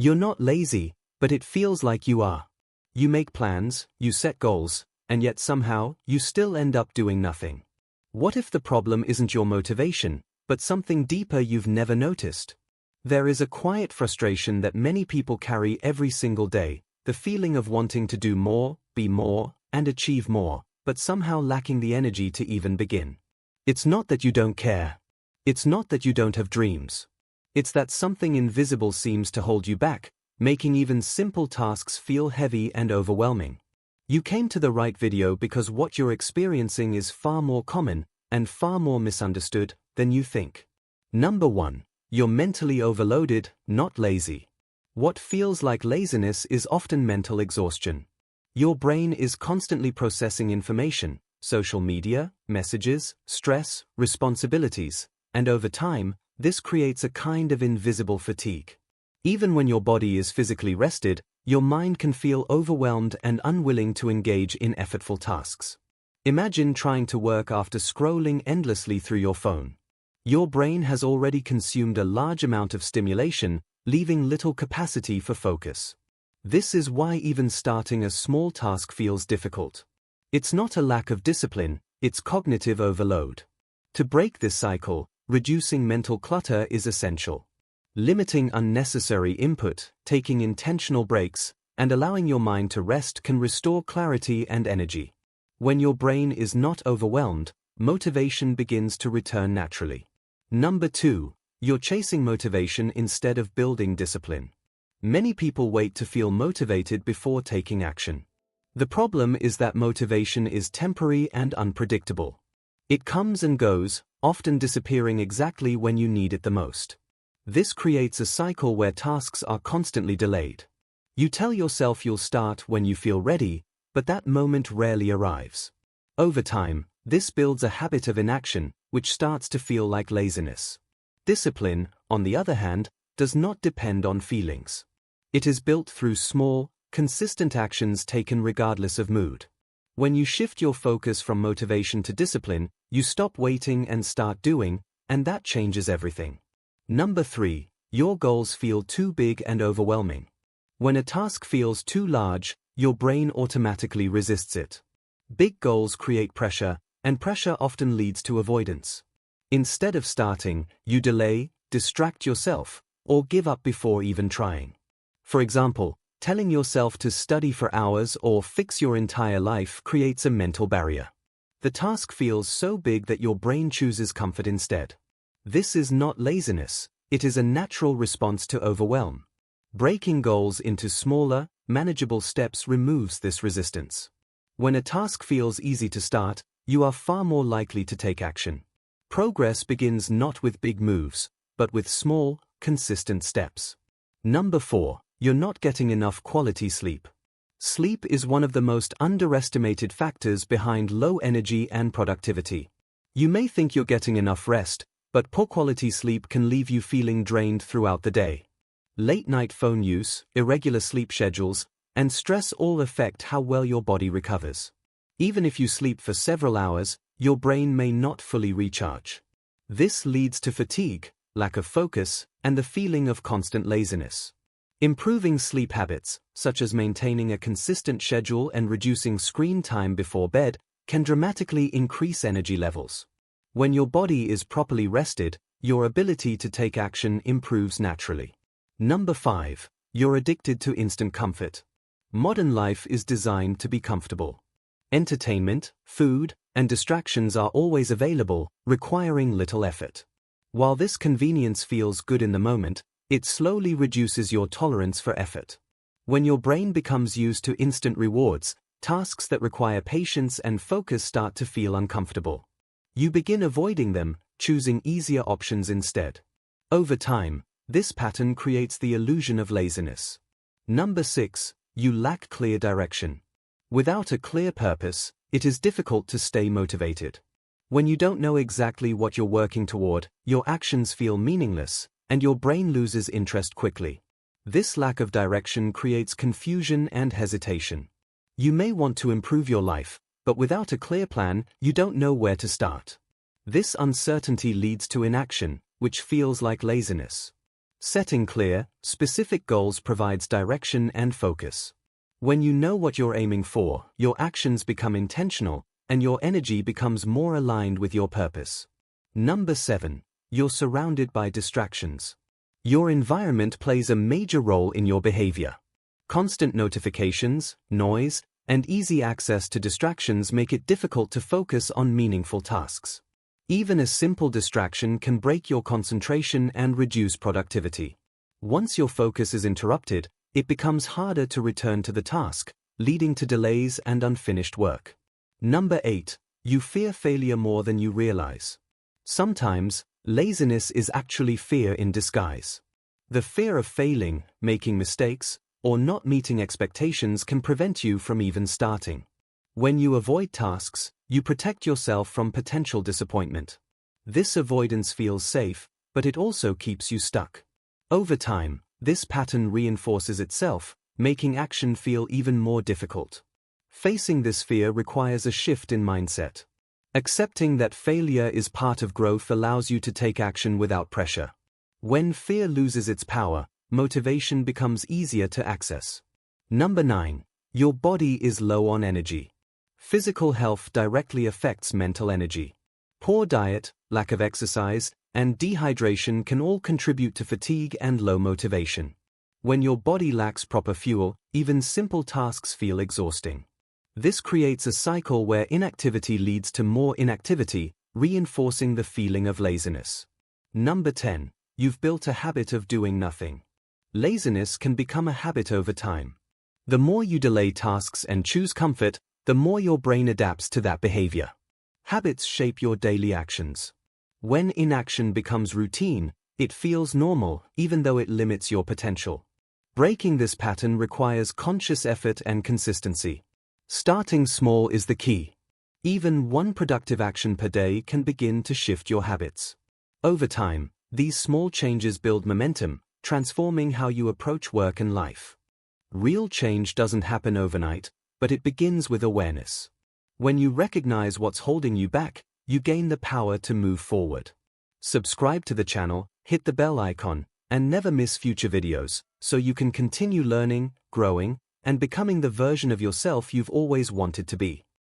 You're not lazy, but it feels like you are. You make plans, you set goals, and yet somehow, you still end up doing nothing. What if the problem isn't your motivation, but something deeper you've never noticed? There is a quiet frustration that many people carry every single day, the feeling of wanting to do more, be more, and achieve more, but somehow lacking the energy to even begin. It's not that you don't care. It's not that you don't have dreams. It's that something invisible seems to hold you back, making even simple tasks feel heavy and overwhelming. You came to the right video because what you're experiencing is far more common and far more misunderstood than you think. Number 1. You're mentally overloaded, not lazy. What feels like laziness is often mental exhaustion. Your brain is constantly processing information, social media, messages, stress, responsibilities, and over time, this creates a kind of invisible fatigue. Even when your body is physically rested, your mind can feel overwhelmed and unwilling to engage in effortful tasks. Imagine trying to work after scrolling endlessly through your phone. Your brain has already consumed a large amount of stimulation, leaving little capacity for focus. This is why even starting a small task feels difficult. It's not a lack of discipline, it's cognitive overload. To break this cycle, reducing mental clutter is essential. Limiting unnecessary input, taking intentional breaks, and allowing your mind to rest can restore clarity and energy. When your brain is not overwhelmed, motivation begins to return naturally. Number 2. You're chasing motivation instead of building discipline. Many people wait to feel motivated before taking action. The problem is that motivation is temporary and unpredictable. It comes and goes, often disappearing exactly when you need it the most. This creates a cycle where tasks are constantly delayed. You tell yourself you'll start when you feel ready, but that moment rarely arrives. Over time, this builds a habit of inaction, which starts to feel like laziness. Discipline, on the other hand, does not depend on feelings. It is built through small, consistent actions taken regardless of mood. When you shift your focus from motivation to discipline, you stop waiting and start doing, and that changes everything. Number 3. Your goals feel too big and overwhelming. When a task feels too large, your brain automatically resists it. Big goals create pressure, and pressure often leads to avoidance. Instead of starting, you delay, distract yourself, or give up before even trying. For example, telling yourself to study for hours or fix your entire life creates a mental barrier. The task feels so big that your brain chooses comfort instead. This is not laziness, it is a natural response to overwhelm. Breaking goals into smaller, manageable steps removes this resistance. When a task feels easy to start, you are far more likely to take action. Progress begins not with big moves, but with small, consistent steps. Number 4. You're not getting enough quality sleep. Sleep is one of the most underestimated factors behind low energy and productivity. You may think you're getting enough rest, but poor quality sleep can leave you feeling drained throughout the day. Late-night phone use, irregular sleep schedules, and stress all affect how well your body recovers. Even if you sleep for several hours, your brain may not fully recharge. This leads to fatigue, lack of focus, and the feeling of constant laziness. Improving sleep habits, such as maintaining a consistent schedule and reducing screen time before bed, can dramatically increase energy levels. When your body is properly rested, your ability to take action improves naturally. Number 5. You're addicted to instant comfort. Modern life is designed to be comfortable. Entertainment, food, and distractions are always available, requiring little effort. While this convenience feels good in the moment, it slowly reduces your tolerance for effort. When your brain becomes used to instant rewards, tasks that require patience and focus start to feel uncomfortable. You begin avoiding them, choosing easier options instead. Over time, this pattern creates the illusion of laziness. Number 6. You lack clear direction. Without a clear purpose, it is difficult to stay motivated. When you don't know exactly what you're working toward, your actions feel meaningless, and your brain loses interest quickly. This lack of direction creates confusion and hesitation. You may want to improve your life, but without a clear plan, you don't know where to start. This uncertainty leads to inaction, which feels like laziness. Setting clear, specific goals provides direction and focus. When you know what you're aiming for, your actions become intentional, and your energy becomes more aligned with your purpose. Number 7. You're surrounded by distractions. Your environment plays a major role in your behavior. Constant notifications, noise, and easy access to distractions make it difficult to focus on meaningful tasks. Even a simple distraction can break your concentration and reduce productivity. Once your focus is interrupted, it becomes harder to return to the task, leading to delays and unfinished work. Number 8. You fear failure more than you realize. Sometimes, laziness is actually fear in disguise. The fear of failing, making mistakes, or not meeting expectations can prevent you from even starting. When you avoid tasks, you protect yourself from potential disappointment. This avoidance feels safe, but it also keeps you stuck. Over time, this pattern reinforces itself, making action feel even more difficult. Facing this fear requires a shift in mindset. Accepting that failure is part of growth allows you to take action without pressure. When fear loses its power, motivation becomes easier to access. Number 9. Your body is low on energy. Physical health directly affects mental energy. Poor diet, lack of exercise, and dehydration can all contribute to fatigue and low motivation. When your body lacks proper fuel, even simple tasks feel exhausting. This creates a cycle where inactivity leads to more inactivity, reinforcing the feeling of laziness. Number 10. You've built a habit of doing nothing. Laziness can become a habit over time. The more you delay tasks and choose comfort, the more your brain adapts to that behavior. Habits shape your daily actions. When inaction becomes routine, it feels normal, even though it limits your potential. Breaking this pattern requires conscious effort and consistency. Starting small is the key. Even one productive action per day can begin to shift your habits. Over time, these small changes build momentum, transforming how you approach work and life. Real change doesn't happen overnight, but it begins with awareness. When you recognize what's holding you back, you gain the power to move forward. Subscribe to the channel, hit the bell icon, and never miss future videos, so you can continue learning, growing, and becoming the version of yourself you've always wanted to be.